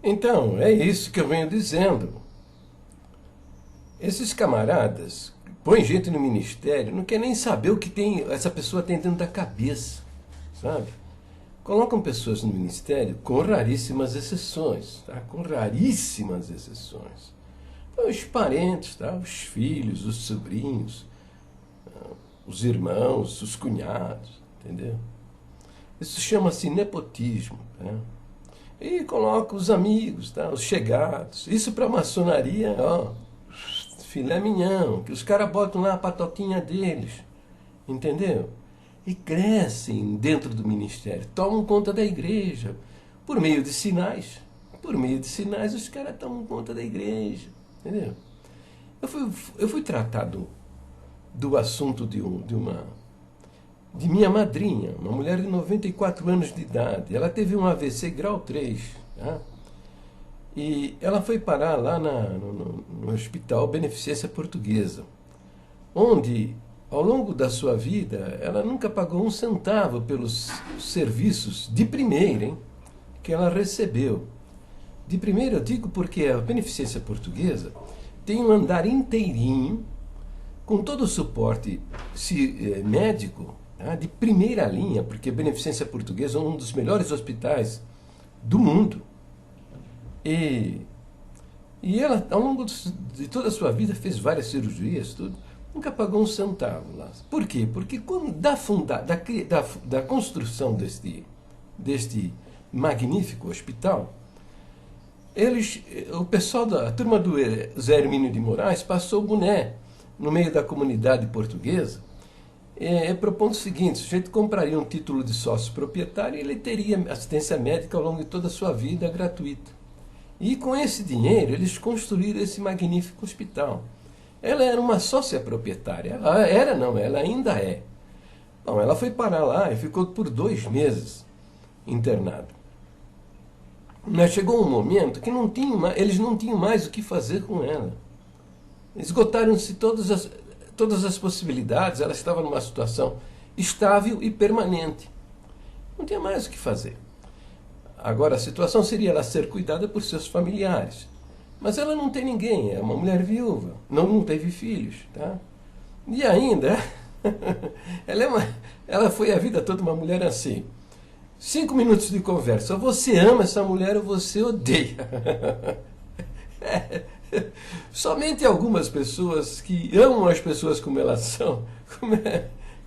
Então, é isso que eu venho dizendo. Esses camaradas põem gente no ministério, não quer nem saber o que essa pessoa tem dentro da cabeça, sabe? Colocam pessoas no ministério com raríssimas exceções, tá? Com raríssimas exceções. Então, os parentes, tá? Os filhos, os sobrinhos, os irmãos, os cunhados, entendeu? Isso chama-se nepotismo, né? E coloca os amigos, tá? Os chegados. Isso para a maçonaria, ó, filé mignon, que os caras botam lá a patoquinha deles, entendeu? E crescem dentro do ministério, tomam conta da igreja, por meio de sinais. Por meio de sinais, os caras tomam conta da igreja, entendeu? Eu fui tratado do assunto de minha madrinha, uma mulher de 94 anos de idade. Ela teve um AVC grau 3, tá? E ela foi parar lá no Hospital Beneficência Portuguesa, onde, ao longo da sua vida, ela nunca pagou um centavo pelos serviços de primeira, hein, que ela recebeu. De primeira eu digo porque a Beneficência Portuguesa tem um andar inteirinho, com todo o suporte médico, tá, de primeira linha, porque a Beneficência Portuguesa é um dos melhores hospitais do mundo. E ela, ao longo de toda a sua vida, fez várias cirurgias, tudo, nunca pagou um centavo lá. Por quê? Porque quando da construção deste magnífico hospital, o pessoal da turma do Zé Hermínio de Moraes passou o boné no meio da comunidade portuguesa, propondo o seguinte: o sujeito compraria um título de sócio proprietário e ele teria assistência médica ao longo de toda a sua vida gratuita. E com esse dinheiro eles construíram esse magnífico hospital. Ela era uma sócia proprietária. Ela ainda é. Bom, ela foi parar lá e ficou por 2 meses internada. Mas chegou um momento que eles não tinham mais o que fazer com ela. Esgotaram-se todas as possibilidades. Ela estava numa situação estável e permanente. Não tinha mais o que fazer. Agora, a situação seria ela ser cuidada por seus familiares. Mas ela não tem ninguém, é uma mulher viúva, não teve filhos, tá? E ainda, ela foi a vida toda uma mulher assim. 5 minutos de conversa, ou você ama essa mulher ou você odeia. Somente algumas pessoas que amam as pessoas como elas são,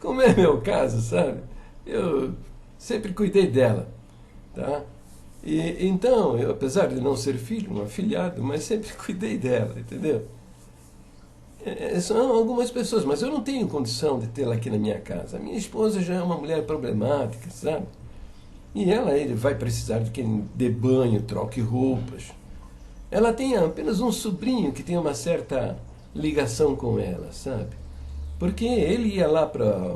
como é meu caso, sabe? Eu sempre cuidei dela, tá? E então, eu, apesar de não ser filho, um afilhado, mas sempre cuidei dela, entendeu? São algumas pessoas, mas eu não tenho condição de tê-la aqui na minha casa. A minha esposa já é uma mulher problemática, sabe? E ele vai precisar de quem dê banho, troque roupas. Ela tem apenas um sobrinho que tem uma certa ligação com ela, sabe? Porque ele ia lá para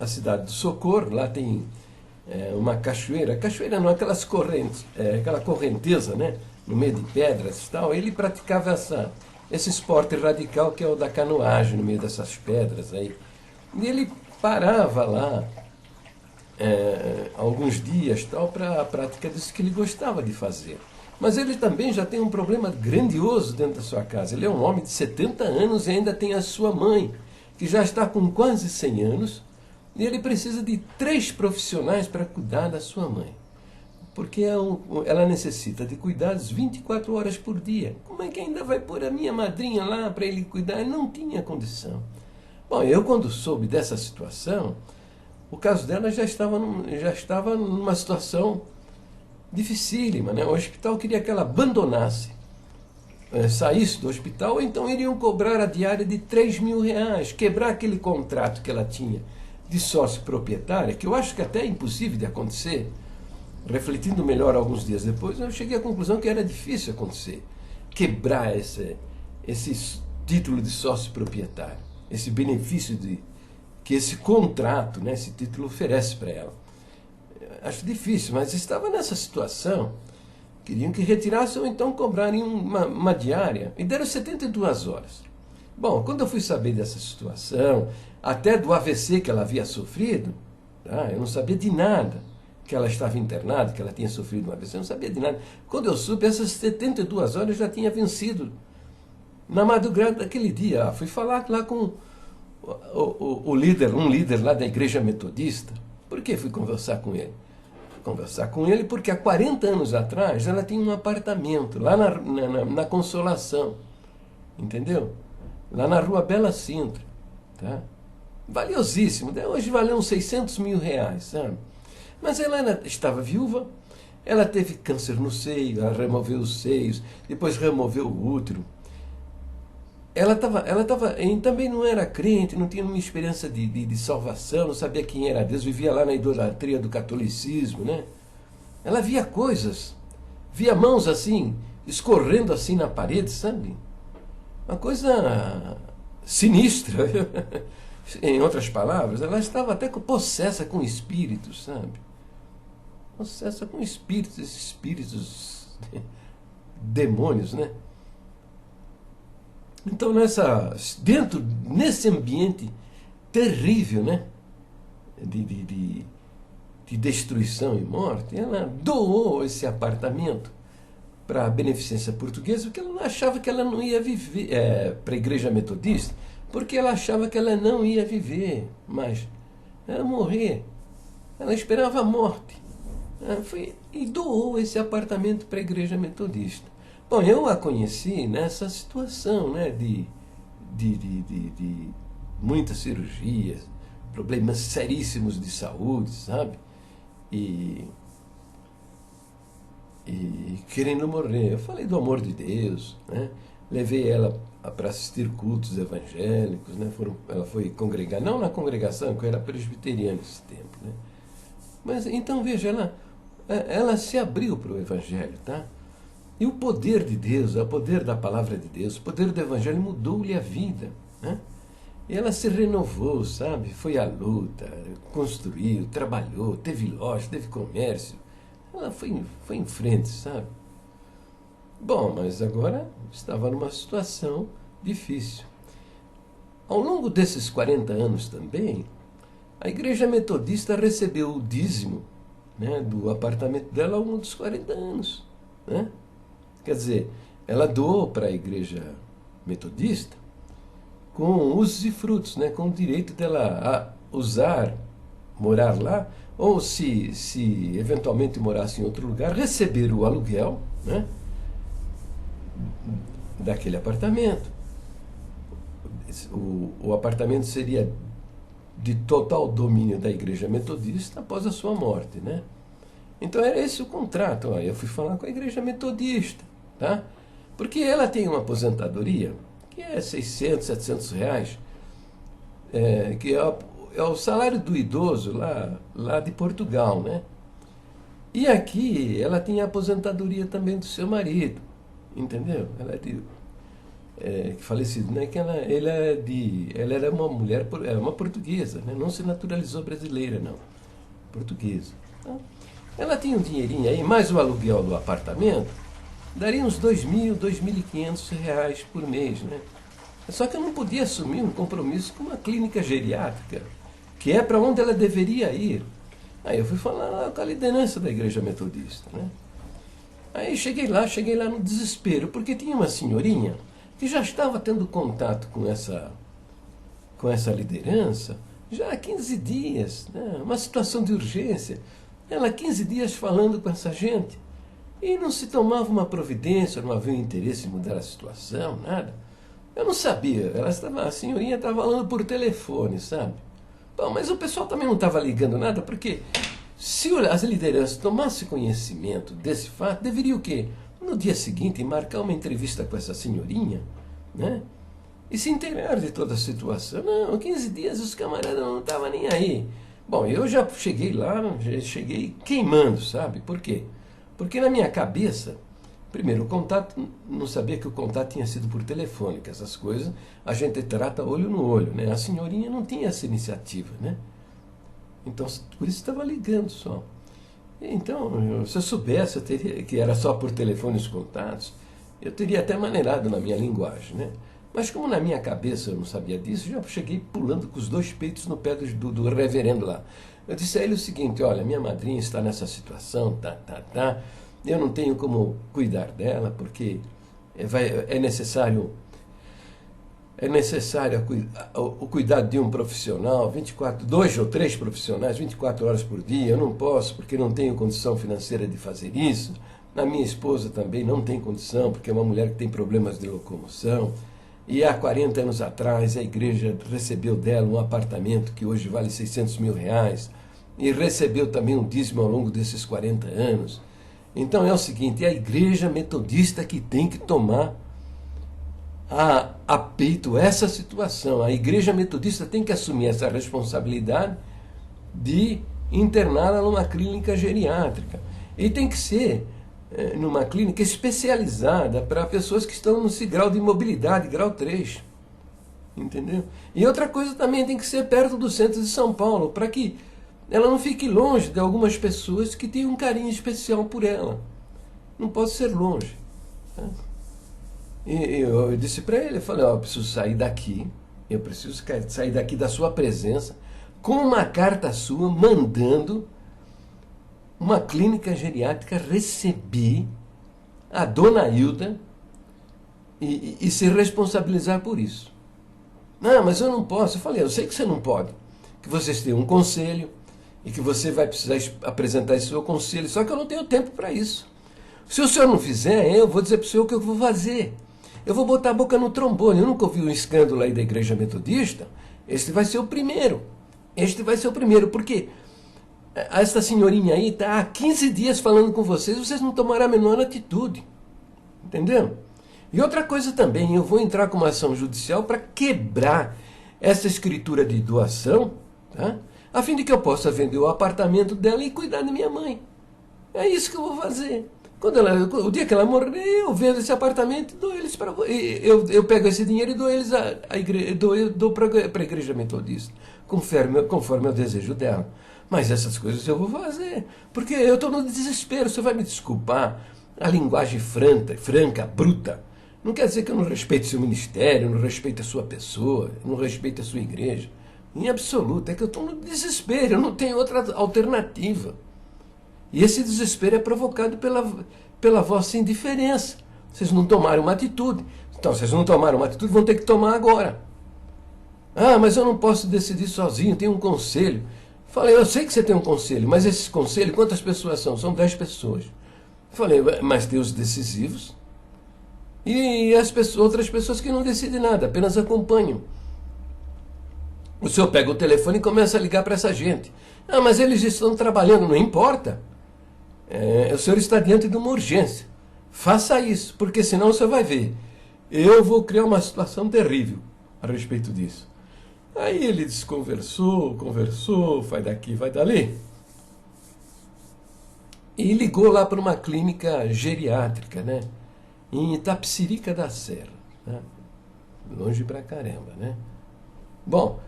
a cidade do Socorro, lá tem uma cachoeira. Cachoeira não, aquelas correntes, aquela correnteza, né? No meio de pedras e tal. Ele praticava esse esporte radical que é o da canoagem no meio dessas pedras aí. E ele parava lá alguns dias tal para a prática disso que ele gostava de fazer. Mas ele também já tem um problema grandioso dentro da sua casa. Ele é um homem de 70 anos e ainda tem a sua mãe, que já está com quase 100 anos, e ele precisa de 3 profissionais para cuidar da sua mãe. Porque ela necessita de cuidados 24 horas por dia. Como é que ainda vai pôr a minha madrinha lá para ele cuidar? Ele não tinha condição. Bom, eu quando soube dessa situação, o caso dela já estava numa situação dificílima, né? O hospital queria que ela abandonasse, saísse do hospital, ou então iriam cobrar a diária de R$ 3.000, quebrar aquele contrato que ela tinha de sócio proprietária, que eu acho que até é impossível de acontecer. Refletindo melhor alguns dias depois, eu cheguei à conclusão que era difícil acontecer. Quebrar esse título de sócio proprietário, esse benefício que esse contrato, né, esse título oferece para ela. Acho difícil, mas estava nessa situação. Queriam que retirassem ou então cobrarem uma diária. E deram 72 horas. Bom, quando eu fui saber dessa situação, até do AVC que ela havia sofrido, tá, eu não sabia de nada. que ela estava internada, que ela tinha sofrido uma AVC, eu não sabia de nada. Quando eu soube, essas 72 horas já tinha vencido. Na madrugada daquele dia, fui falar lá com o líder, um líder lá da igreja metodista. Por que fui conversar com ele? Fui conversar com ele porque há 40 anos atrás ela tinha um apartamento lá na Consolação, entendeu? Lá na Rua Bela Sintra, tá? Valiosíssimo, hoje valeu uns 600 mil reais, sabe? Mas ela estava viúva, ela teve câncer no seio, ela removeu os seios, depois removeu o útero. Ela também não era crente, não tinha nenhuma experiência de salvação, não sabia quem era Deus, vivia lá na idolatria do catolicismo, né? Ela via coisas, via mãos assim, escorrendo assim na parede, sabe? Uma coisa sinistra. Em outras palavras, ela estava até possessa com espíritos, sabe? Possessa com espíritos demônios, né? Então, nesse ambiente terrível, né? De destruição e morte, ela doou esse apartamento para a Beneficência Portuguesa, porque ela achava que ela não ia viver, para a Igreja Metodista, porque ela achava que ela não ia viver mais, ela ia morrer, ela esperava a morte. E doou esse apartamento para a Igreja Metodista. Bom, eu a conheci nessa situação, né, de muitas cirurgias, problemas seríssimos de saúde, sabe? E querendo morrer. Eu falei do amor de Deus, né? Levei ela para assistir cultos evangélicos, né? Ela foi congregar, não na congregação, porque eu era presbiteriano nesse tempo, né? Mas então veja, ela se abriu para o evangelho, tá? E o poder de Deus, o poder da palavra de Deus, o poder do evangelho mudou-lhe a vida, né? E ela se renovou, sabe? Foi à luta, construiu, trabalhou, teve loja, teve comércio. Ela foi em frente, sabe? Bom, mas agora estava numa situação difícil. Ao longo desses 40 anos também, a Igreja Metodista recebeu o dízimo, né, do apartamento dela ao longo dos 40 anos, né? Quer dizer, ela doou para a Igreja Metodista com usos e frutos, né, com o direito dela a usar, morar lá, ou se eventualmente morasse em outro lugar, receber o aluguel, né, daquele apartamento. O apartamento seria de total domínio da Igreja Metodista após a sua morte, né? Então era esse o contrato. Eu fui falar com a Igreja Metodista, tá? Porque ela tem uma aposentadoria que é 600, 700 reais, que é o salário do idoso lá de Portugal, né? E aqui ela tem a aposentadoria também do seu marido, entendeu? Ela é falecido, né? Que ela era uma mulher, uma portuguesa, né? Não se naturalizou brasileira, não, portuguesa. Então, ela tinha um dinheirinho aí, mais o aluguel do apartamento, daria uns 2.000, 2.500 reais por mês, né? Só que eu não podia assumir um compromisso com uma clínica geriátrica, que é para onde ela deveria ir. Aí eu fui falar lá com a liderança da Igreja Metodista, né? Aí cheguei lá no desespero, porque tinha uma senhorinha que já estava tendo contato com essa liderança já há 15 dias, né? Uma situação de urgência. Ela 15 dias falando com essa gente e não se tomava uma providência, não havia interesse em mudar a situação, nada. Eu não sabia, a senhorinha estava falando por telefone, sabe? Bom, mas o pessoal também não estava ligando nada, porque se as lideranças tomassem conhecimento desse fato, deveria o quê? No dia seguinte, marcar uma entrevista com essa senhorinha, né? E se inteirar de toda a situação. Não, 15 dias os camaradas não estavam nem aí. Bom, eu já cheguei lá, cheguei queimando, sabe? Por quê? Porque na minha cabeça, primeiro, o contato, não sabia que o contato tinha sido por telefone, que essas coisas a gente trata olho no olho, né? A senhorinha não tinha essa iniciativa, né? Então, por isso estava ligando só. Então, se eu soubesse que era só por telefone os contatos, eu teria até maneirado na minha linguagem, né? Mas como na minha cabeça eu não sabia disso, já cheguei pulando com os dois peitos no pé do reverendo lá. Eu disse a ele o seguinte: olha, minha madrinha está nessa situação, eu não tenho como cuidar dela, porque é necessário o cuidado de um profissional, 2 ou 3 profissionais, 24 horas por dia. Eu não posso, porque não tenho condição financeira de fazer isso. A minha esposa também não tem condição, porque é uma mulher que tem problemas de locomoção. E há 40 anos atrás a igreja recebeu dela um apartamento que hoje vale R$600 mil, e recebeu também um dízimo ao longo desses 40 anos. Então é o seguinte: é a igreja metodista que tem que tomar a peito essa situação. A igreja metodista tem que assumir essa responsabilidade de interná-la numa clínica geriátrica. E tem que ser numa clínica especializada para pessoas que estão nesse grau de imobilidade, grau 3. Entendeu? E outra coisa também, tem que ser perto do centro de São Paulo, para que ela não fique longe de algumas pessoas que têm um carinho especial por ela. Não pode ser longe. Tá? E eu disse para ele, eu falei: eu preciso sair daqui, eu preciso sair daqui da sua presença, com uma carta sua mandando uma clínica geriátrica receber a dona Hilda e se responsabilizar por isso. Não, mas eu não posso. Eu falei: eu sei que você não pode, que vocês têm um conselho e que você vai precisar apresentar esse seu conselho, só que eu não tenho tempo para isso. Se o senhor não fizer, eu vou dizer para o senhor o que eu vou fazer. Eu vou botar a boca no trombone. Eu nunca ouvi um escândalo aí da igreja metodista. Este vai ser o primeiro. Porque essa senhorinha aí está há 15 dias falando com vocês não tomaram a menor atitude. Entendeu? E outra coisa também, eu vou entrar com uma ação judicial para quebrar essa escritura de doação, tá? A fim de que eu possa vender o apartamento dela e cuidar da minha mãe. É isso que eu vou fazer. O dia que ela morrer, eu vendo esse apartamento e dou eles para eu pego esse dinheiro e dou eles dou para a igreja metodista, conforme o desejo dela. Mas essas coisas eu vou fazer, porque eu estou no desespero. Você vai me desculpar a linguagem franca, bruta. Não quer dizer que eu não respeite seu ministério, não respeite a sua pessoa, não respeite a sua igreja. Em absoluto, é que eu estou no desespero, eu não tenho outra alternativa. E esse desespero é provocado pela vossa indiferença. Vocês não tomaram uma atitude. Então, vocês não tomaram uma atitude, vão ter que tomar agora. Ah, mas eu não posso decidir sozinho, tem um conselho. Falei: eu sei que você tem um conselho, mas esse conselho, quantas pessoas são? São 10 pessoas. Falei: mas tem os decisivos e outras pessoas que não decidem nada, apenas acompanham. O senhor pega o telefone e começa a ligar para essa gente. Ah, mas eles estão trabalhando, não importa. O senhor está diante de uma urgência. Faça isso, porque senão você vai ver. Eu vou criar uma situação terrível a respeito disso. Aí ele conversou, vai daqui, vai dali. E ligou lá para uma clínica geriátrica, né? Em Itapecerica da Serra. Né? Longe pra caramba, né? Bom,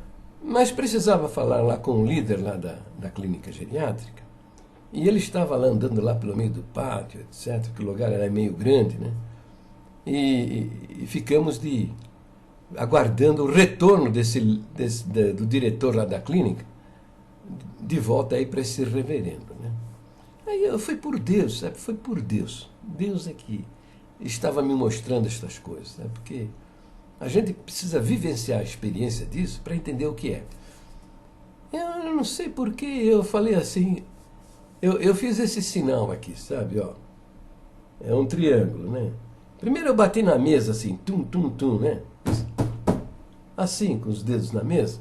mas precisava falar lá com o líder lá da clínica geriátrica. E ele estava lá andando lá pelo meio do pátio, etc., que o lugar era meio grande, né? E ficamos aguardando o retorno do diretor lá da clínica de volta aí para esse reverendo, né? Aí foi por Deus, sabe? Foi por Deus. Deus é que estava me mostrando estas coisas, né? Porque a gente precisa vivenciar a experiência disso para entender o que é. Eu não sei por que eu falei assim. Eu fiz esse sinal aqui, sabe? Ó, é um triângulo, né? Primeiro eu bati na mesa assim, tum, tum, tum, né? Assim, com os dedos na mesa.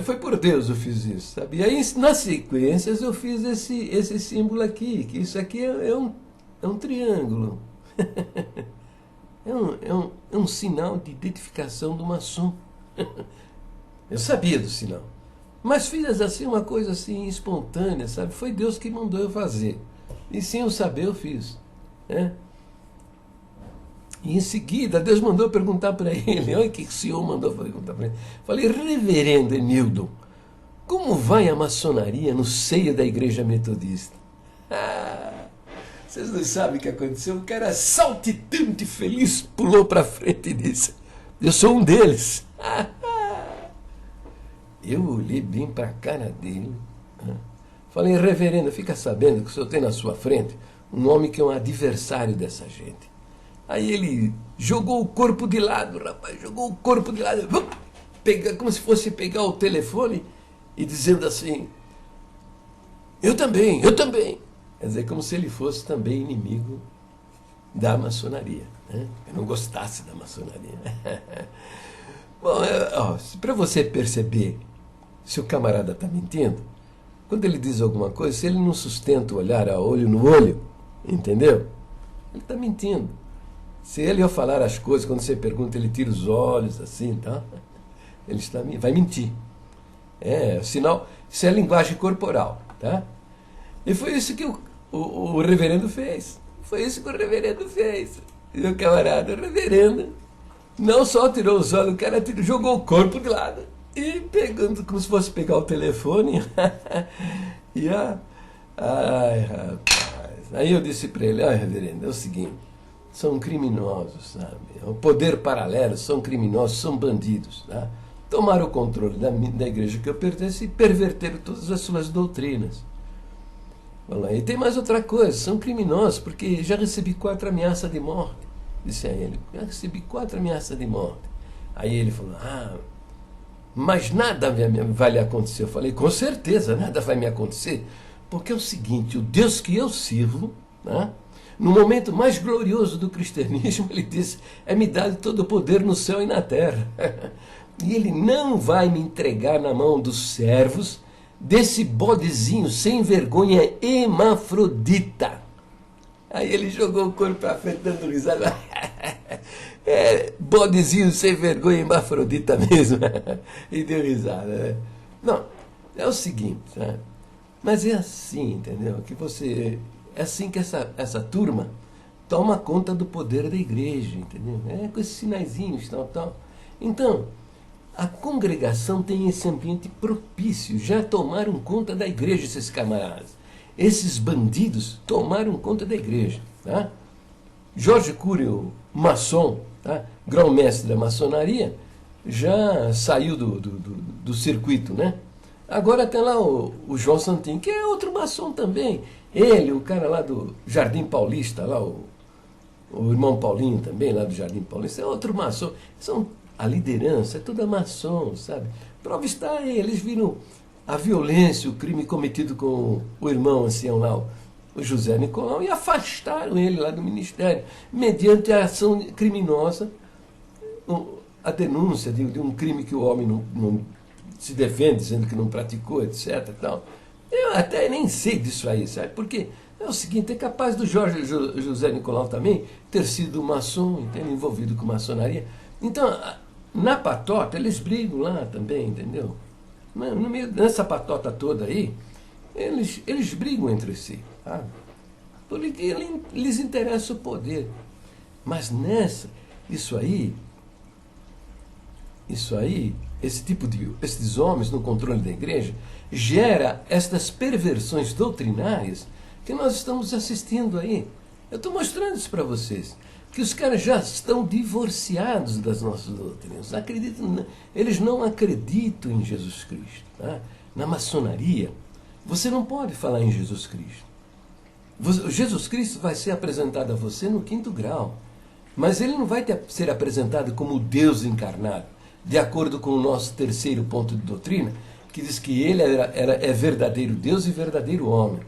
Foi por Deus eu fiz isso, sabe? E aí, nas sequências, eu fiz esse símbolo aqui, que isso aqui é um triângulo. É um sinal de identificação do maçom. Eu sabia do sinal. Mas fiz assim uma coisa assim espontânea, sabe? Foi Deus que mandou eu fazer. E sem eu saber eu fiz. Né? E em seguida Deus mandou perguntar para ele. Olha o que o senhor mandou perguntar para ele. Falei: reverendo Enildo, como vai a maçonaria no seio da igreja metodista? Vocês não sabem o que aconteceu? O cara saltitante, feliz, pulou para frente e disse: eu sou um deles. Eu olhei bem para a cara dele, né? Falei, reverendo, fica sabendo que o senhor tem na sua frente um homem que é um adversário dessa gente. Aí ele jogou o corpo de lado, rapaz, jogou o corpo de lado, como se fosse pegar o telefone e dizendo assim, eu também. Quer dizer, como se ele fosse também inimigo da maçonaria, né? Eu não gostasse da maçonaria. Bom, para você perceber se o camarada está mentindo, quando ele diz alguma coisa, se ele não sustenta o olhar a olho no olho, entendeu? Ele está mentindo. Se ele ao falar as coisas, quando você pergunta, ele tira os olhos assim, tá? Ele vai mentir. Sinal, isso é linguagem corporal, tá? E foi isso que o reverendo fez. Foi isso que o reverendo fez. E o camarada, o reverendo, não só tirou os olhos, o cara jogou o corpo de lado. E pegando, como se fosse pegar o telefone. Ai, rapaz. Aí eu disse para ele, reverendo, é o seguinte, são criminosos, sabe? O poder paralelo, são criminosos, são bandidos, tá? Tomaram o controle da igreja que eu pertenço e perverteram todas as suas doutrinas. E tem mais outra coisa, são criminosos, porque já recebi 4 ameaças de morte. Disse a ele, já recebi 4 ameaças de morte. Aí ele falou, mas nada vai lhe acontecer. Eu falei, com certeza, nada vai me acontecer, porque é o seguinte, o Deus que eu sirvo, né, no momento mais glorioso do cristianismo, ele disse, me dado todo o poder no céu e na terra. E ele não vai me entregar na mão dos servos desse bodezinho sem vergonha hermafrodita. Aí ele jogou o corpo para frente dando risada. Bodezinho sem vergonha hermafrodita mesmo. E deu risada, né? Não, é o seguinte, sabe? Mas é assim, entendeu? É assim que essa turma toma conta do poder da igreja, entendeu? Com esses sinaizinhos, tal. Então, a congregação tem esse ambiente propício, já tomaram conta da igreja esses camaradas. Esses bandidos tomaram conta da igreja. Tá? Jorge Cury, o maçom, tá? Grão-mestre da maçonaria, já saiu do circuito, né? Agora tem lá o João Santin, que é outro maçom também. Ele, o cara lá do Jardim Paulista, lá o irmão Paulinho também, lá do Jardim Paulista, é outro maçom. A liderança é toda maçom, sabe? Prova está aí, eles viram a violência, o crime cometido com o irmão ancião lá, o José Nicolau, e afastaram ele lá do ministério, mediante a ação criminosa, a denúncia de um crime que o homem não se defende, dizendo que não praticou, etc. Tal. Eu até nem sei disso aí, sabe? Porque é o seguinte, é capaz do José Nicolau também ter sido maçom, entende? Envolvido com maçonaria. Então, na patota, eles brigam lá também, entendeu? No meio dessa patota toda aí, eles brigam entre si, tá? Porque lhes interessa o poder. Mas esses homens no controle da igreja, gera estas perversões doutrinárias que nós estamos assistindo aí. Eu estou mostrando isso para vocês. Que os caras já estão divorciados das nossas doutrinas. Eles não acreditam em Jesus Cristo. Tá? Na maçonaria, você não pode falar em Jesus Cristo. Jesus Cristo vai ser apresentado a você no 5º grau. Mas ele não vai ser apresentado como Deus encarnado, de acordo com o nosso 3º ponto de doutrina, que diz que ele é verdadeiro Deus e verdadeiro homem.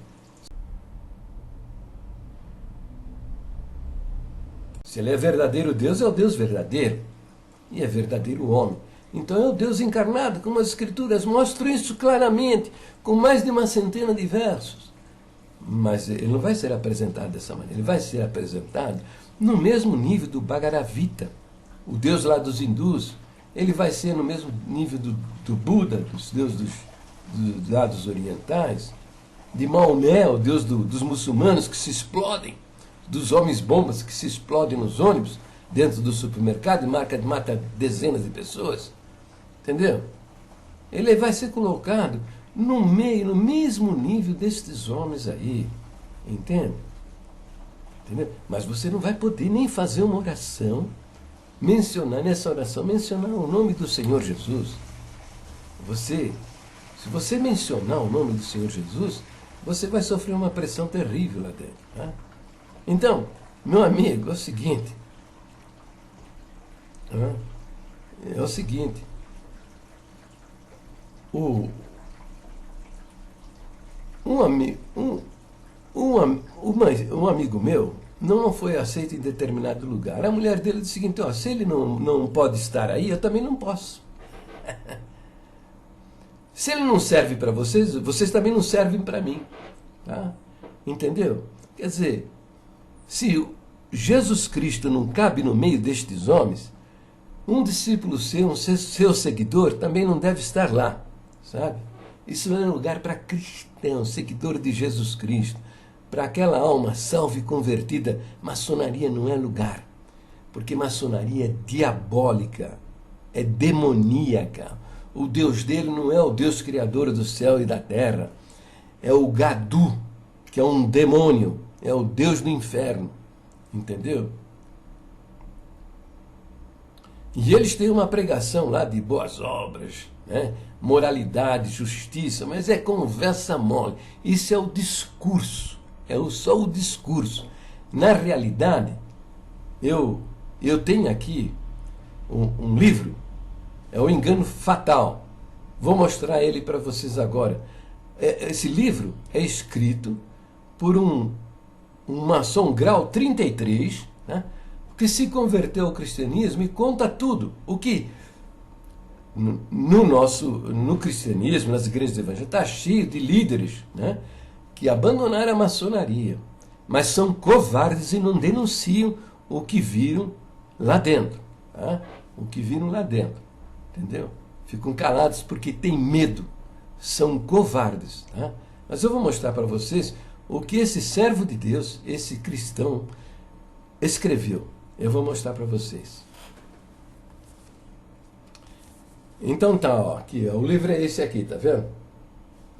Se ele é verdadeiro Deus, é o Deus verdadeiro. E é verdadeiro homem. Então é o Deus encarnado, como as Escrituras mostram isso claramente, com mais de uma centena de versos. Mas ele não vai ser apresentado dessa maneira. Ele vai ser apresentado no mesmo nível do Bhagavad-gita, o Deus lá dos hindus. Ele vai ser no mesmo nível do Buda, dos deuses dos lados orientais, de Maomé, o Deus dos muçulmanos que se explodem, dos homens-bombas que se explodem nos ônibus, dentro do supermercado e mata dezenas de pessoas. Entendeu? Ele vai ser colocado no mesmo nível destes homens aí. Entende? Entendeu? Mas você não vai poder nem fazer uma oração, mencionar o nome do Senhor Jesus. se você mencionar o nome do Senhor Jesus, você vai sofrer uma pressão terrível lá dentro. Tá? Então, meu amigo, é o seguinte. É o seguinte. Um amigo meu não foi aceito em determinado lugar. A mulher dele disse o seguinte: ó, se ele não pode estar aí, eu também não posso. Se ele não serve para vocês, vocês também não servem para mim. Tá? Entendeu? Quer dizer, se Jesus Cristo não cabe no meio destes homens, um discípulo seu, seu seguidor, também não deve estar lá. Sabe? Isso não é lugar para cristão, seguidor de Jesus Cristo. Para aquela alma salva e convertida, maçonaria não é lugar. Porque maçonaria é diabólica, é demoníaca. O Deus dele não é o Deus criador do céu e da terra. É o Gadu, que é um demônio, é o Deus do inferno. Entendeu? E eles têm uma pregação lá de boas obras, né? Moralidade, justiça, mas é conversa mole. Isso é o discurso, só o discurso. Na realidade, eu tenho aqui um livro, é o Engano Fatal. Vou mostrar ele para vocês agora. Esse livro é escrito por um maçom grau 33, né? Que se converteu ao cristianismo e conta tudo. O que no cristianismo, nas igrejas evangélicas, está cheio de líderes, né, que abandonaram a maçonaria, mas são covardes e não denunciam o que viram lá dentro. Tá? O que viram lá dentro. Entendeu? Ficam calados porque têm medo. São covardes. Tá? Mas eu vou mostrar para vocês o que esse servo de Deus, esse cristão, escreveu. Eu vou mostrar para vocês. Então tá, ó, aqui, ó, o livro é esse aqui, tá vendo?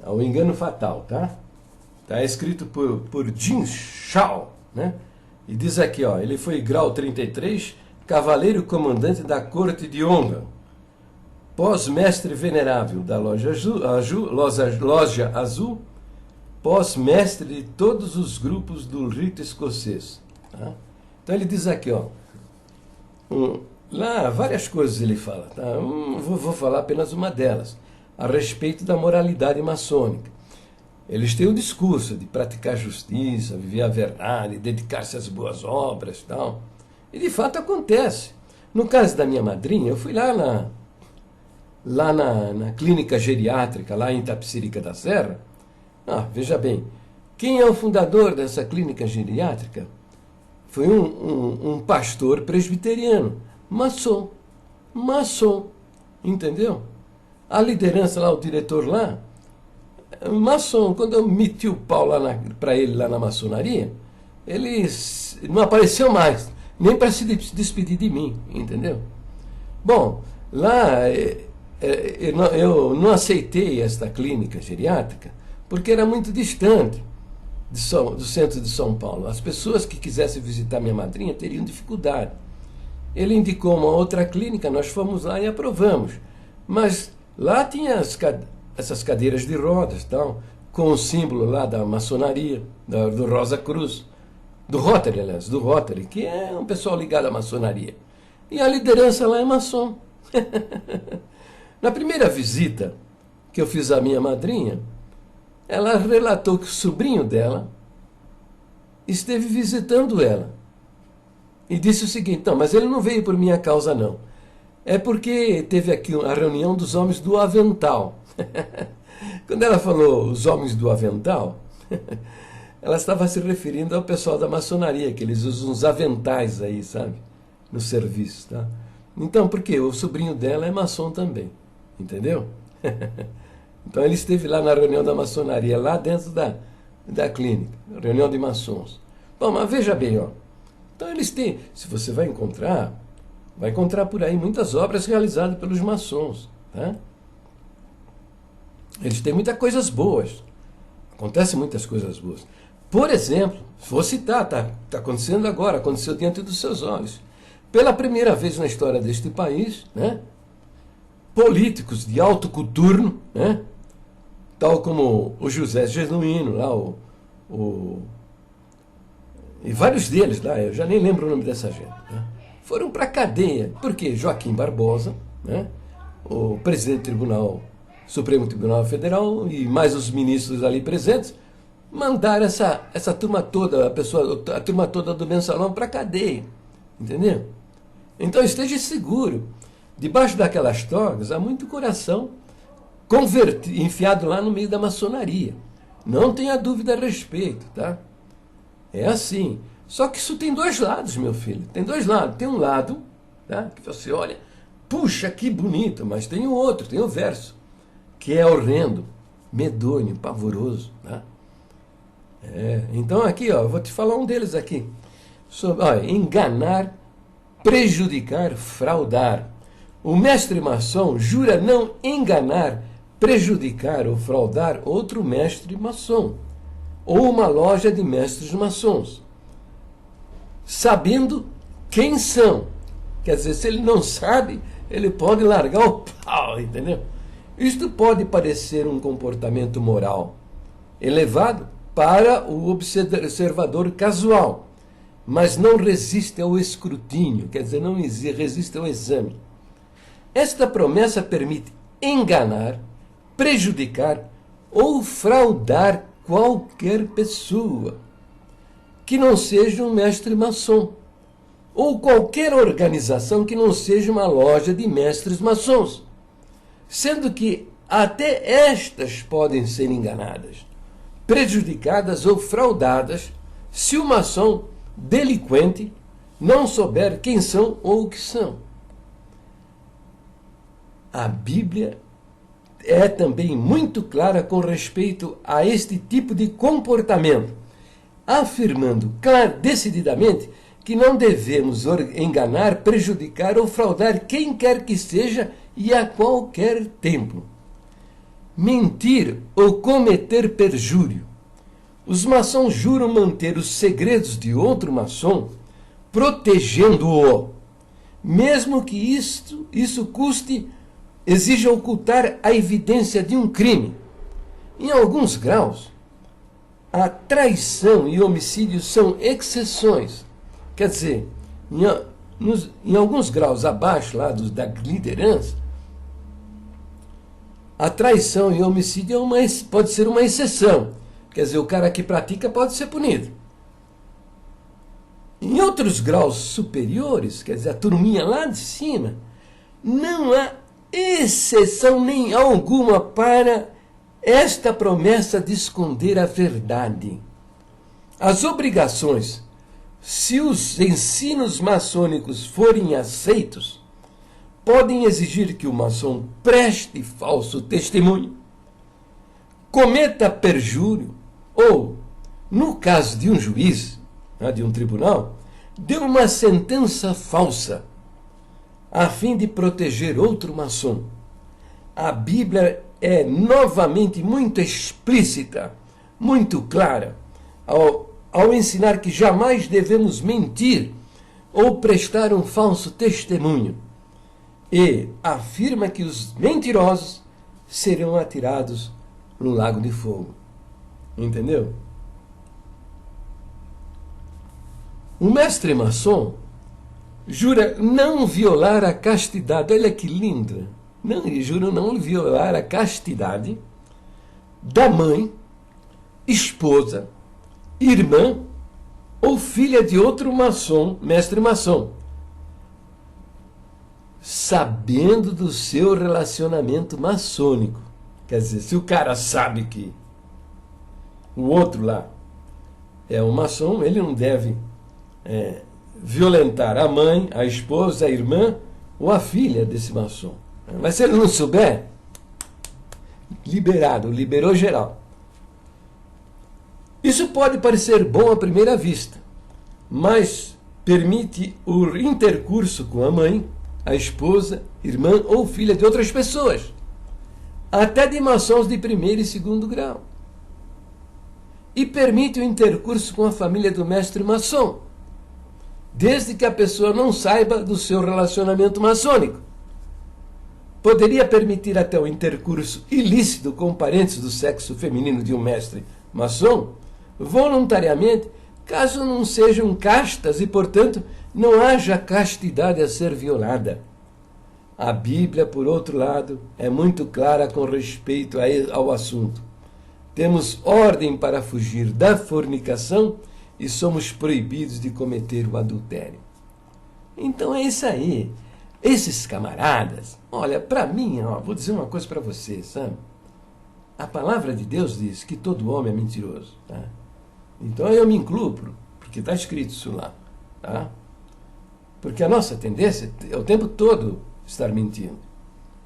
É o Engano Fatal, tá? Tá escrito por Jin Shao, né? E diz aqui, ó, ele foi grau 33, cavaleiro comandante da corte de honra, pós-mestre venerável da Loja Azul, pós-mestre de todos os grupos do rito escocês. Tá? Então ele diz aqui, ó, lá várias coisas ele fala, tá? Vou falar apenas uma delas, a respeito da moralidade maçônica. Eles têm o discurso de praticar justiça, viver a verdade, dedicar-se às boas obras e tal. E de fato acontece. No caso da minha madrinha, eu fui lá na clínica geriátrica, lá em Itapecerica da Serra. Veja bem, quem é o fundador dessa clínica geriátrica? Foi um pastor presbiteriano, maçom, entendeu? A liderança lá, o diretor lá, maçom. Quando eu meti o pau para ele lá na maçonaria, ele não apareceu mais, nem para se despedir de mim, entendeu? Bom, lá eu não aceitei esta clínica geriátrica porque era muito distante do centro de São Paulo. As pessoas que quisessem visitar minha madrinha teriam dificuldade. Ele indicou uma outra clínica, nós fomos lá e aprovamos. Mas lá tinha essas cadeiras de rodas, tal, com o símbolo lá da maçonaria, do Rosa Cruz, do Rotary, que é um pessoal ligado à maçonaria. E a liderança lá é maçom. Na primeira visita que eu fiz à minha madrinha, ela relatou que o sobrinho dela esteve visitando ela. E disse o seguinte: não, mas ele não veio por minha causa, não. É porque teve aqui a reunião dos homens do avental. Quando ela falou os homens do avental, ela estava se referindo ao pessoal da maçonaria, que eles usam uns aventais aí, sabe? No serviço, tá? Então, por quê? O sobrinho dela é maçom também, entendeu? Então ele esteve lá na reunião da maçonaria, lá dentro da clínica, reunião de maçons. Bom, mas veja bem, ó. Então eles têm, se você vai encontrar por aí muitas obras realizadas pelos maçons, tá? Eles têm muitas coisas boas, acontecem muitas coisas boas. Por exemplo, vou citar, tá acontecendo agora, aconteceu diante dos seus olhos. Pela primeira vez na história deste país, né? políticos de alto coturno, né? Tal como o José Genuíno, lá, e vários deles lá, eu já nem lembro o nome dessa gente, né? Foram para a cadeia, porque Joaquim Barbosa, né? O presidente do Tribunal, Supremo Tribunal Federal e mais os ministros ali presentes, mandaram essa turma toda, a turma toda do mensalão para a cadeia, entendeu? Então esteja seguro, debaixo daquelas togas há muito coração enfiado lá no meio da maçonaria. Não tenha dúvida a respeito, tá? É assim. Só que isso tem dois lados, meu filho. Tem dois lados. Tem um lado, tá? Que você olha, puxa, que bonito, mas tem o outro, tem o verso, que é horrendo, medonho, pavoroso, tá? Então aqui, ó, eu vou te falar um deles aqui. Sobre, ó, enganar, prejudicar, fraudar. O mestre maçom jura não enganar, prejudicar ou fraudar outro mestre maçom ou uma loja de mestres maçons, sabendo quem são. Quer dizer, se ele não sabe, ele pode largar o pau, entendeu? Isto pode parecer um comportamento moral elevado para o observador casual, mas não resiste ao escrutínio, quer dizer, não resiste ao exame. Esta promessa permite enganar, prejudicar ou fraudar qualquer pessoa que não seja um mestre maçom, ou qualquer organização que não seja uma loja de mestres maçons, sendo que até estas podem ser enganadas, prejudicadas ou fraudadas se o maçom delinquente não souber quem são ou o que são. A Bíblia é também muito clara com respeito a este tipo de comportamento, afirmando decididamente que não devemos enganar, prejudicar ou fraudar quem quer que seja e a qualquer tempo. Mentir ou cometer perjúrio. Os maçons juram manter os segredos de outro maçom, protegendo-o, mesmo que isso custe, exija ocultar a evidência de um crime. Em alguns graus, a traição e homicídio são exceções. Quer dizer, em alguns graus abaixo lá da liderança, a traição e homicídio pode ser uma exceção. Quer dizer, o cara que pratica pode ser punido. Em outros graus superiores, quer dizer, a turminha lá de cima, não há exceção nem alguma para esta promessa de esconder a verdade. As obrigações, se os ensinos maçônicos forem aceitos, podem exigir que o maçom preste falso testemunho, cometa perjúrio ou, no caso de um juiz, de um tribunal, dê uma sentença falsa, a fim de proteger outro maçom. A Bíblia é novamente muito explícita, muito clara, ao ensinar que jamais devemos mentir ou prestar um falso testemunho, e afirma que os mentirosos serão atirados no lago de fogo. Entendeu? O mestre maçom jura não violar a castidade. Olha que lindo! Ele jura não violar a castidade da mãe, esposa, irmã ou filha de outro maçom, mestre maçom, sabendo do seu relacionamento maçônico. Quer dizer, se o cara sabe que o outro lá é um maçom, ele não deve violentar a mãe, a esposa, a irmã ou a filha desse maçom. Mas se ele não souber, liberou geral. Isso pode parecer bom à primeira vista, mas permite o intercurso com a mãe, a esposa, irmã ou filha de outras pessoas, até de maçons de primeiro e segundo grau. E permite o intercurso com a família do mestre maçom, desde que a pessoa não saiba do seu relacionamento maçônico. poderia permitir até o intercurso ilícito com parentes do sexo feminino de um mestre maçom, voluntariamente, caso não sejam castas e, portanto, não haja castidade a ser violada. A Bíblia, por outro lado, é muito clara com respeito ao assunto. Temos ordem para fugir da fornicação e somos proibidos de cometer o adultério. Então é isso aí. Esses camaradas, olha, para mim, vou dizer uma coisa para você, sabe? A palavra de Deus diz que todo homem é mentiroso. Tá? Então eu me incluo, porque está escrito isso lá. Tá? Porque a nossa tendência é o tempo todo estar mentindo.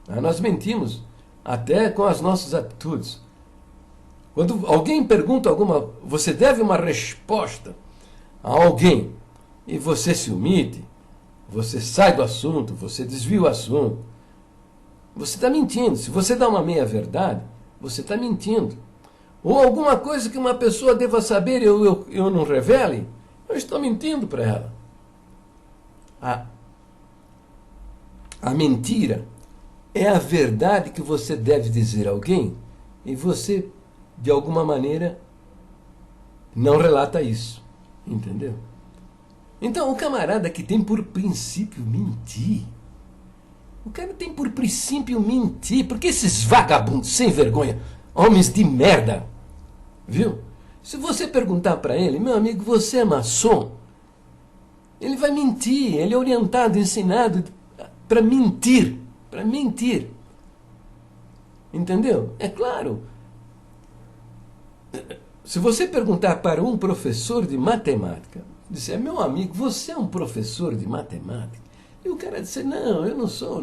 Tá? Nós mentimos até com as nossas atitudes. Quando alguém pergunta você deve uma resposta a alguém e você se omite, você sai do assunto, você desvia o assunto, você está mentindo. Se você dá uma meia-verdade, você está mentindo. Ou alguma coisa que uma pessoa deva saber e eu não revele, eu estou mentindo para ela. A mentira é a verdade que você deve dizer a alguém e você, de alguma maneira, não relata isso. Entendeu? Então, o camarada que tem por princípio mentir, o cara tem por princípio mentir, porque esses vagabundos sem vergonha, homens de merda, viu? Se você perguntar para ele, meu amigo, você é maçom? Ele vai mentir, ele é orientado, ensinado para mentir, Entendeu? É claro. Se você perguntar para um professor de matemática, disser, meu amigo, você é um professor de matemática? E o cara disser, não, eu não sou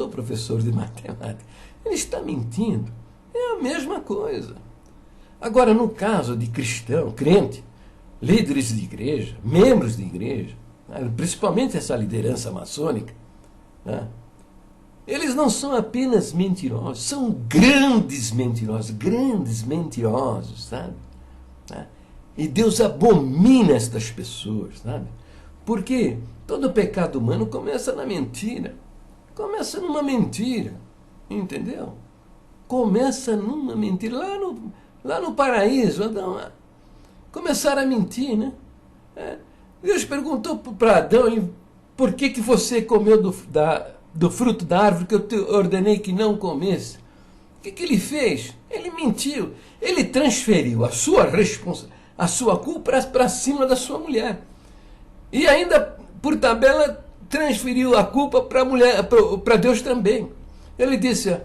professor de matemática. Ele está mentindo. É a mesma coisa. Agora, no caso de cristão, crente, líderes de igreja, membros de igreja, principalmente essa liderança maçônica, eles não são apenas mentirosos, são grandes mentirosos, sabe? E Deus abomina estas pessoas, sabe? Porque todo pecado humano começa na mentira. Começa numa mentira, entendeu? Começa numa mentira. Lá no paraíso, Adão, começaram a mentir, né? Deus perguntou para Adão, por que você comeu do fruto da árvore que eu te ordenei que não comesse? O que ele fez? Ele mentiu. Ele transferiu a sua culpa para cima da sua mulher. E ainda, por tabela, transferiu a culpa para Deus também. Ele disse,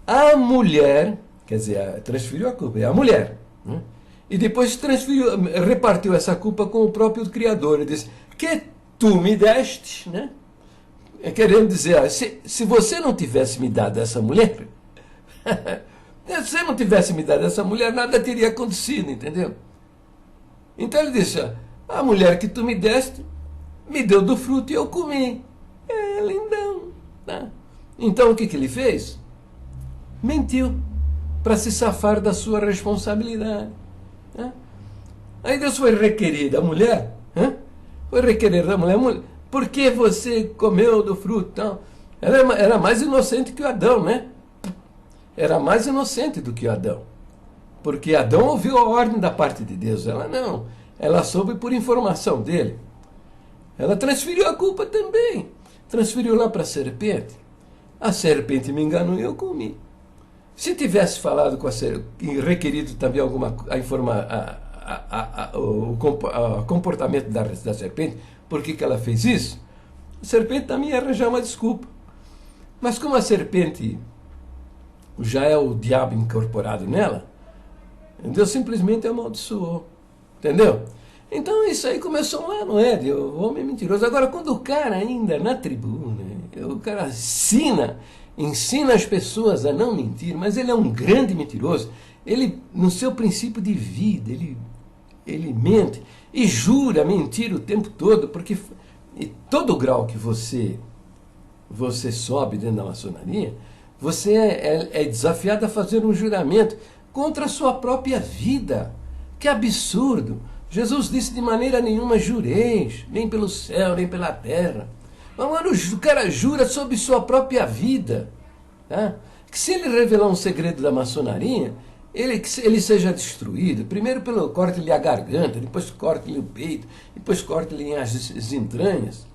a mulher, quer dizer, transferiu a culpa, é a mulher. Né? E depois repartiu essa culpa com o próprio Criador. Ele disse, que tu me deste, né? Querendo dizer, se você não tivesse me dado essa mulher, se você não tivesse me dado essa mulher, nada teria acontecido, entendeu? Então ele disse, a mulher que tu me deste, me deu do fruto e eu comi. É lindão. Tá? Então o que ele fez? Mentiu para se safar da sua responsabilidade. Né? Aí Deus foi requerer da mulher, foi requerer da mulher, por que você comeu do fruto? Então, ela era mais inocente que o Adão, né? Era mais inocente do que o Adão. Porque Adão ouviu a ordem da parte de Deus, ela não. Ela soube por informação dele. Ela transferiu a culpa também. Transferiu lá para a serpente. A serpente me enganou e eu comi. Se tivesse falado com a serpente, e requerido também o comportamento da serpente, por que ela fez isso? A serpente também ia arranjar uma desculpa. Mas como a serpente já é o diabo incorporado nela, Deus simplesmente amaldiçoou. Entendeu? Então isso aí começou lá no Éden, o homem mentiroso. Agora, quando o cara ainda na tribuna, o cara ensina as pessoas a não mentir, mas ele é um grande mentiroso. Ele, no seu princípio de vida, ele mente e jura mentir o tempo todo, porque todo grau que você sobe dentro da maçonaria, você é desafiado a fazer um juramento contra a sua própria vida. Que absurdo! Jesus disse, de maneira nenhuma jureis, nem pelo céu, nem pela terra. Mas, mano, o cara jura sobre sua própria vida. Tá? Que se ele revelar um segredo da maçonaria, ele seja destruído, primeiro corte-lhe a garganta, depois corte-lhe o peito, depois corte-lhe as entranhas.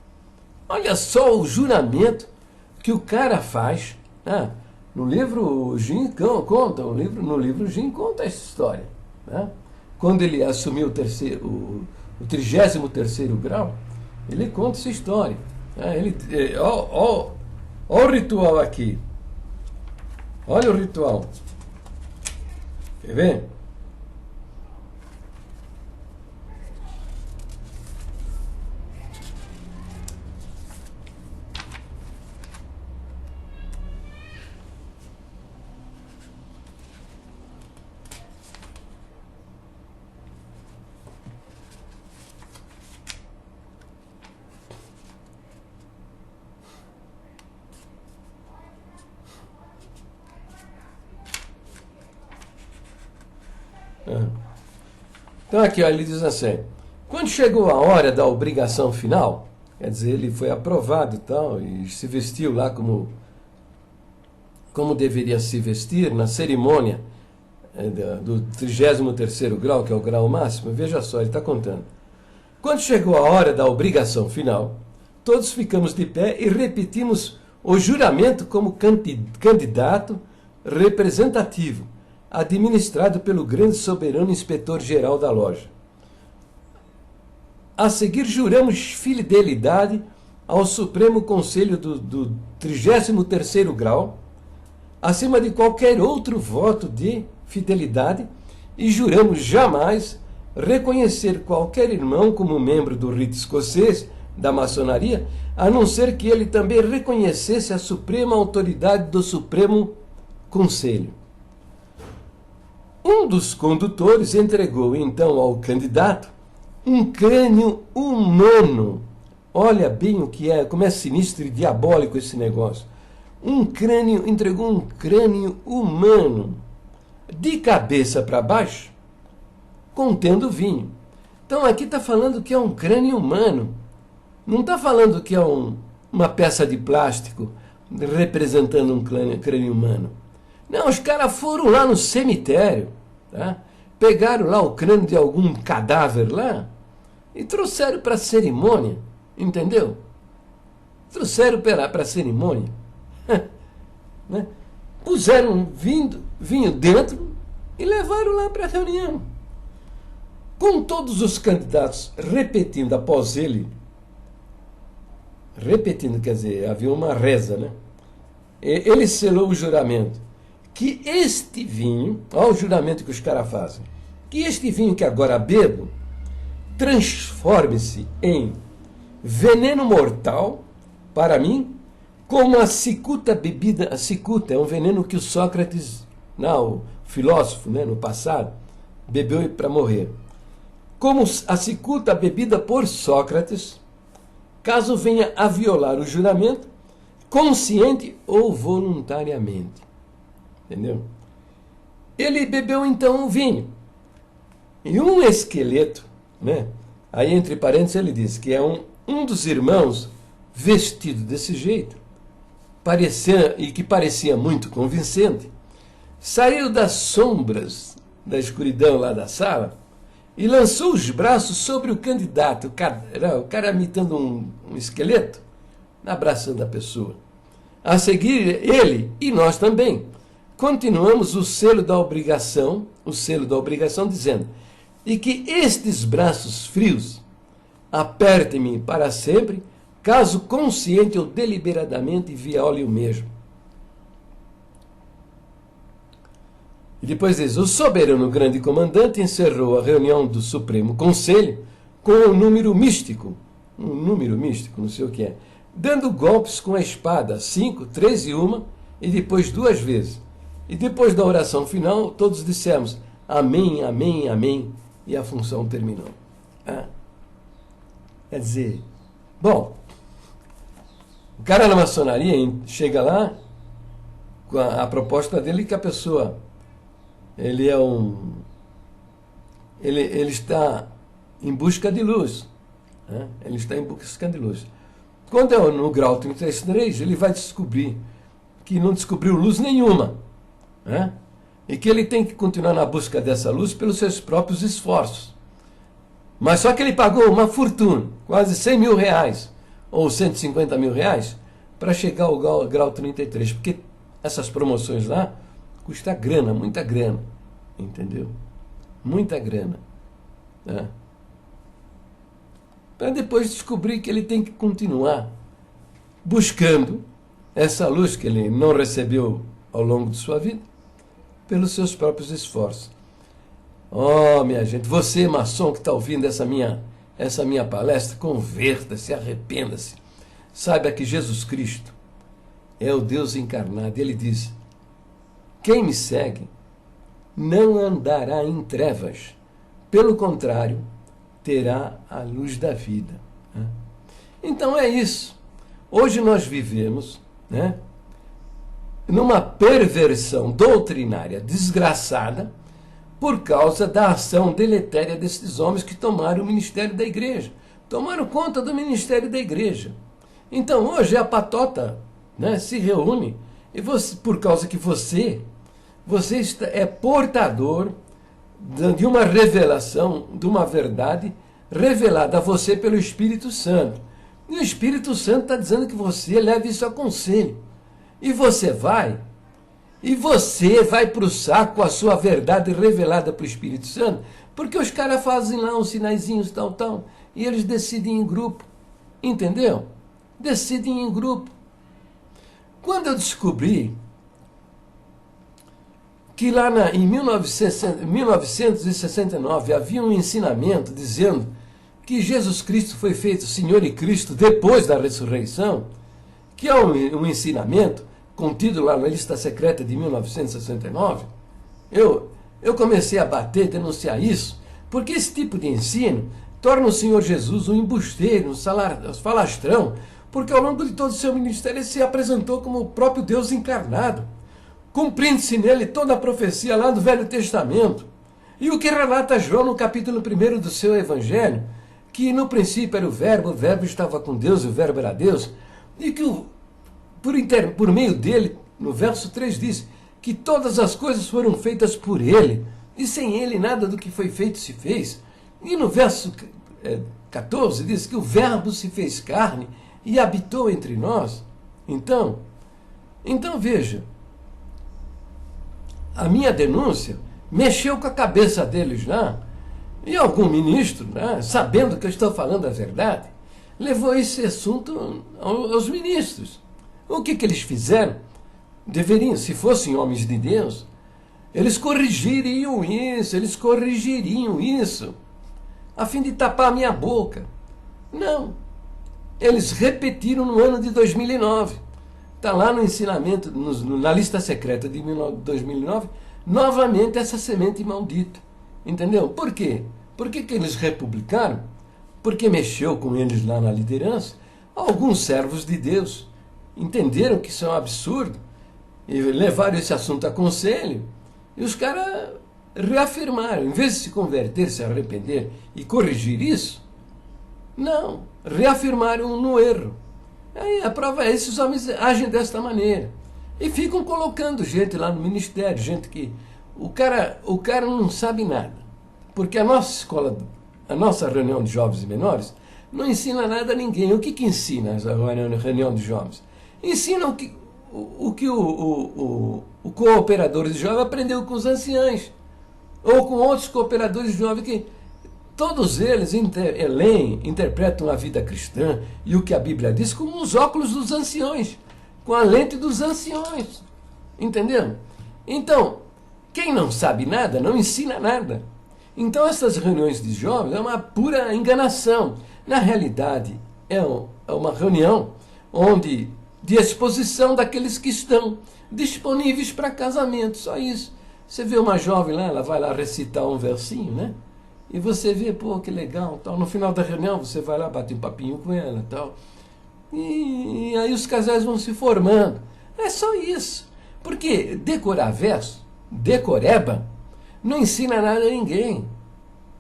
Olha só o juramento que o cara faz. Tá? No livro Jin conta, no livro Jin conta essa história. Tá? Quando ele assumiu o 33º grau, ele conta essa história. Tá? Ó o ritual aqui. Olha o ritual. Quer ver? Então aqui, ó, ele diz assim: quando chegou a hora da obrigação final, quer dizer, ele foi aprovado e se vestiu lá como deveria se vestir na cerimônia do 33º grau, que é o grau máximo. Veja só, ele está contando. Quando chegou a hora da obrigação final, todos ficamos de pé e repetimos o juramento como candidato representativo, administrado pelo grande soberano inspetor-geral da loja. A seguir, juramos fidelidade ao Supremo Conselho do 33º grau, acima de qualquer outro voto de fidelidade, e juramos jamais reconhecer qualquer irmão como membro do rito escocês da maçonaria, a não ser que ele também reconhecesse a suprema autoridade do Supremo Conselho. Um dos condutores entregou então ao candidato um crânio humano. Olha bem o que é, como é sinistro e diabólico esse negócio. Entregou um crânio humano, de cabeça para baixo, contendo vinho. Então aqui está falando que é um crânio humano. Não está falando que é uma peça de plástico representando um crânio humano. Não, os caras foram lá no cemitério, tá? Pegaram lá o crânio de algum cadáver lá e trouxeram para a cerimônia, entendeu? Trouxeram para a cerimônia. Né? Puseram vinho dentro e levaram lá para a reunião. Com todos os candidatos repetindo após ele, quer dizer, havia uma reza, né? Ele selou o juramento que este vinho, olha o juramento que os caras fazem, que este vinho que agora bebo transforme-se em veneno mortal para mim, como a cicuta bebida. A cicuta é um veneno que o Sócrates, o filósofo, né, no passado, bebeu para morrer. Como a cicuta bebida por Sócrates, caso venha a violar o juramento, consciente ou voluntariamente. Entendeu? Ele bebeu então o vinho. E um esqueleto, né? Aí entre parênteses ele diz que é um dos irmãos vestido desse jeito, que parecia muito convincente, saiu das sombras da escuridão lá da sala e lançou os braços sobre o candidato, o cara imitando um esqueleto, abraçando a pessoa. A seguir, ele e nós também continuamos o selo da obrigação, dizendo: e que estes braços frios apertem-me para sempre, caso consciente ou deliberadamente viole o mesmo. E depois diz: o soberano grande comandante encerrou a reunião do Supremo Conselho com um número místico, não sei o que é, dando golpes com a espada, 5, 3 e 1, e depois 2 vezes. E depois da oração final, todos dissemos: amém, amém, amém, e a função terminou. Quer dizer, bom, o cara na maçonaria chega lá com a proposta dele que a pessoa, ele está em busca de luz. Né? Ele está em busca de luz. Quando é no grau 33, ele vai descobrir que não descobriu luz nenhuma, né? E que ele tem que continuar na busca dessa luz pelos seus próprios esforços. Mas só que ele pagou uma fortuna, quase 100 mil reais, ou 150 mil reais, para chegar ao grau 33, porque essas promoções lá custam grana, muita grana, entendeu? Muita grana, né? Para depois descobrir que ele tem que continuar buscando essa luz que ele não recebeu ao longo de sua vida, pelos seus próprios esforços. Oh, minha gente, você, maçom, que está ouvindo essa minha palestra, converta-se, arrependa-se. Saiba que Jesus Cristo é o Deus encarnado. Ele diz: quem me segue não andará em trevas, pelo contrário, terá a luz da vida. Então é isso. Hoje nós vivemos, né, numa perversão doutrinária desgraçada por causa da ação deletéria desses homens que tomaram o ministério da igreja, tomaram conta do ministério da igreja. Então hoje a patota, né, se reúne e você, por causa que você é portador de uma revelação, de uma verdade revelada a você pelo Espírito Santo. E o Espírito Santo está dizendo que você leve isso a conselho. E você vai para o saco com a sua verdade revelada para o Espírito Santo, porque os caras fazem lá uns sinaizinhos, tal, e eles decidem em grupo. Entendeu? Decidem em grupo. Quando eu descobri que lá em 1969 havia um ensinamento dizendo que Jesus Cristo foi feito Senhor e Cristo depois da ressurreição, que é um ensinamento contido lá na lista secreta de 1969, eu comecei a bater, denunciar isso, porque esse tipo de ensino torna o Senhor Jesus um embusteiro, um falastrão, porque ao longo de todo o seu ministério ele se apresentou como o próprio Deus encarnado, cumprindo-se nele toda a profecia lá do Velho Testamento. E o que relata João no capítulo 1 do seu Evangelho, que no princípio era o Verbo estava com Deus, e o Verbo era Deus, e que por meio dele, no verso 3 diz, que todas as coisas foram feitas por ele, e sem ele nada do que foi feito se fez. E no verso 14 diz que o Verbo se fez carne e habitou entre nós. Então veja, a minha denúncia mexeu com a cabeça deles lá, e algum ministro, né, sabendo que eu estou falando a verdade, levou esse assunto aos ministros. O que eles fizeram? Deveriam, se fossem homens de Deus, eles corrigiriam isso, a fim de tapar a minha boca. Não. Eles repetiram no ano de 2009. Está lá no ensinamento, na lista secreta de 2009, novamente essa semente maldita. Entendeu? Por quê? Por que eles republicaram? Porque mexeu com eles lá na liderança. Alguns servos de Deus entenderam que isso é um absurdo e levaram esse assunto a conselho. E os caras reafirmaram, em vez de se converter, se arrepender e corrigir isso, não, reafirmaram no erro. Aí a prova é, esses homens agem desta maneira. E ficam colocando gente lá no ministério, gente que o cara não sabe nada. Porque a nossa escola, a nossa reunião de jovens e menores, não ensina nada a ninguém. O que ensina a reunião de jovens? Ensina o que o cooperador de jovens aprendeu com os anciãos, ou com outros cooperadores de jovens que todos eles leem, interpretam a vida cristã e o que a Bíblia diz com os óculos dos anciões, com a lente dos anciões. Entendeu? Então, quem não sabe nada, não ensina nada. Então, essas reuniões de jovens é uma pura enganação. Na realidade, é uma reunião de exposição daqueles que estão disponíveis para casamento, só isso. Você vê uma jovem lá, ela vai lá recitar um versinho, né? E você vê, pô, que legal, tal. No final da reunião, você vai lá, bate um papinho com ela, tal. E aí os casais vão se formando. É só isso. Porque decorar verso, decoreba, não ensina nada a ninguém.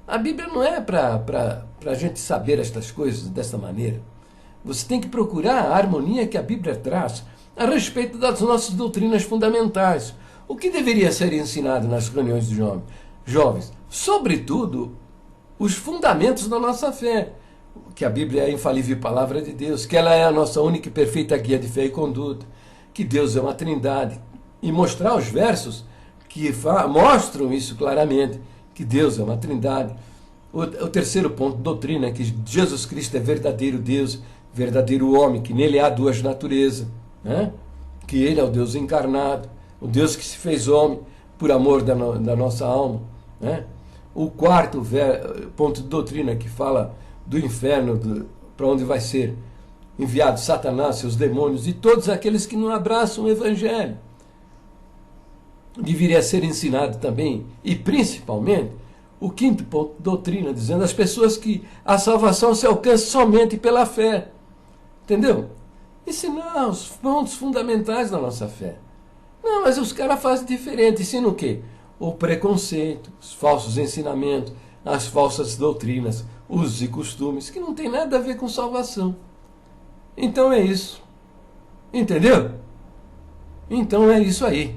A Bíblia não é para a gente saber estas coisas dessa maneira. Você tem que procurar a harmonia que a Bíblia traz a respeito das nossas doutrinas fundamentais. O que deveria ser ensinado nas reuniões de jovens? Sobretudo, os fundamentos da nossa fé. Que a Bíblia é a infalível palavra de Deus, que ela é a nossa única e perfeita guia de fé e conduta, que Deus é uma trindade. E mostrar os versos que mostram isso claramente, que Deus é uma trindade. O terceiro ponto, doutrina, que Jesus Cristo é verdadeiro Deus, verdadeiro homem, que nele há duas naturezas, né? Que ele é o Deus encarnado, o Deus que se fez homem por amor da nossa alma, né? O quarto ponto de doutrina, que fala do inferno, para onde vai ser enviado Satanás, seus demônios e todos aqueles que não abraçam o Evangelho. Deveria ser ensinado também, e principalmente, o quinto ponto de doutrina, dizendo às pessoas que a salvação se alcança somente pela fé. Entendeu? Ensinar os pontos fundamentais da nossa fé. Não, mas os caras fazem diferente. Ensinam o quê? O preconceito, os falsos ensinamentos, as falsas doutrinas, usos e costumes, que não tem nada a ver com salvação. Então é isso. Entendeu? Então é isso aí.